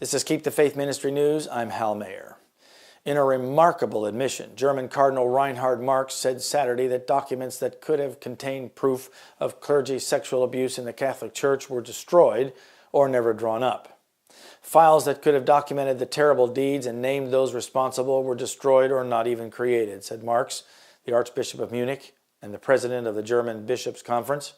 This is Keep the Faith Ministry News. I'm Hal Mayer. In a remarkable admission, German Cardinal Reinhard Marx said Saturday that documents that could have contained proof of clergy sexual abuse in the Catholic Church were destroyed or never drawn up. Files that could have documented the terrible deeds and named those responsible were destroyed or not even created, said Marx, the Archbishop of Munich and the president of the German Bishops' Conference.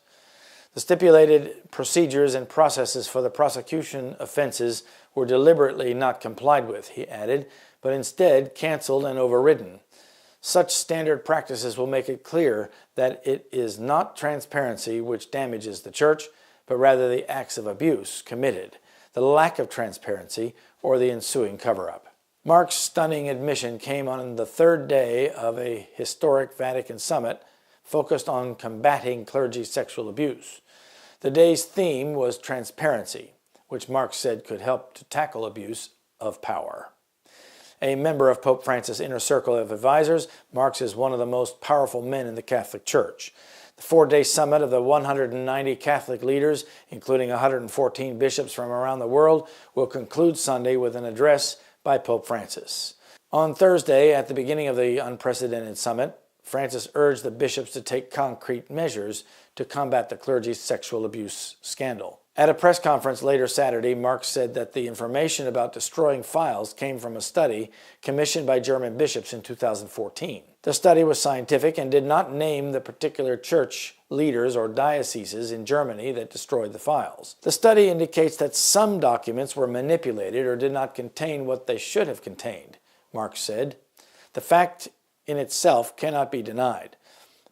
The stipulated procedures and processes for the prosecution offenses were deliberately not complied with, he added, but instead canceled and overridden. Such standard practices will make it clear that it is not transparency which damages the Church, but rather the acts of abuse committed, the lack of transparency, or the ensuing cover-up. Marx's stunning admission came on the third day of a historic Vatican summit focused on combating clergy sexual abuse. The day's theme was transparency, which Marx said could help to tackle abuse of power. A member of Pope Francis' inner circle of advisors, Marx is one of the most powerful men in the Catholic Church. The four-day summit of the 190 Catholic leaders, including 114 bishops from around the world, will conclude Sunday with an address by Pope Francis. On Thursday, at the beginning of the unprecedented summit, Francis urged the bishops to take concrete measures to combat the clergy's sexual abuse scandal. At a press conference later Saturday, Marx said that the information about destroying files came from a study commissioned by German bishops in 2014. The study was scientific and did not name the particular church leaders or dioceses in Germany that destroyed the files. The study indicates that some documents were manipulated or did not contain what they should have contained, Marx said. The fact in itself cannot be denied.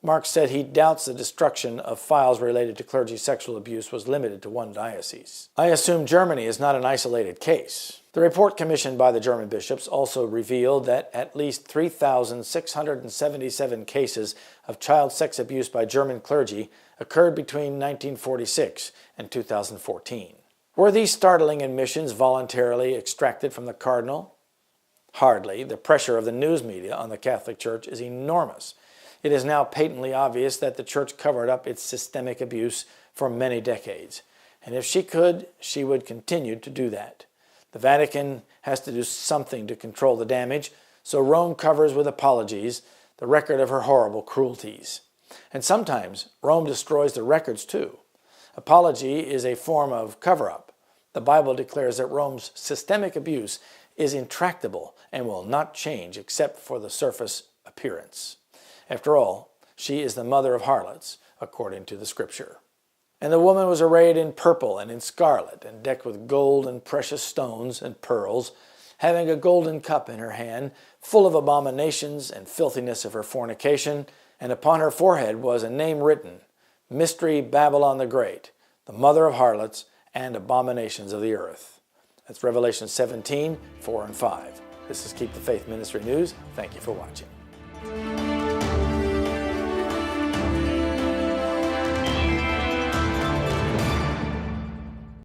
Marx said he doubts the destruction of files related to clergy sexual abuse was limited to one diocese. I assume Germany is not an isolated case. The report commissioned by the German bishops also revealed that at least 3,677 cases of child sex abuse by German clergy occurred between 1946 and 2014. Were these startling admissions voluntarily extracted from the Cardinal? Hardly. The pressure of the news media on the Catholic Church is enormous. It is now patently obvious that the Church covered up its systemic abuse for many decades. And if she could, she would continue to do that. The Vatican has to do something to control the damage, so Rome covers with apologies the record of her horrible cruelties. And sometimes Rome destroys the records too. Apology is a form of cover-up. The Bible declares that Rome's systemic abuse is intractable and will not change except for the surface appearance. After all, she is the mother of harlots, according to the Scripture. And the woman was arrayed in purple and in scarlet, and decked with gold and precious stones and pearls, having a golden cup in her hand, full of abominations and filthiness of her fornication, and upon her forehead was a name written, Mystery Babylon the Great, the mother of harlots and abominations of the earth. That's Revelation 17, 4 and 5. This is Keep the Faith Ministry News. Thank you for watching.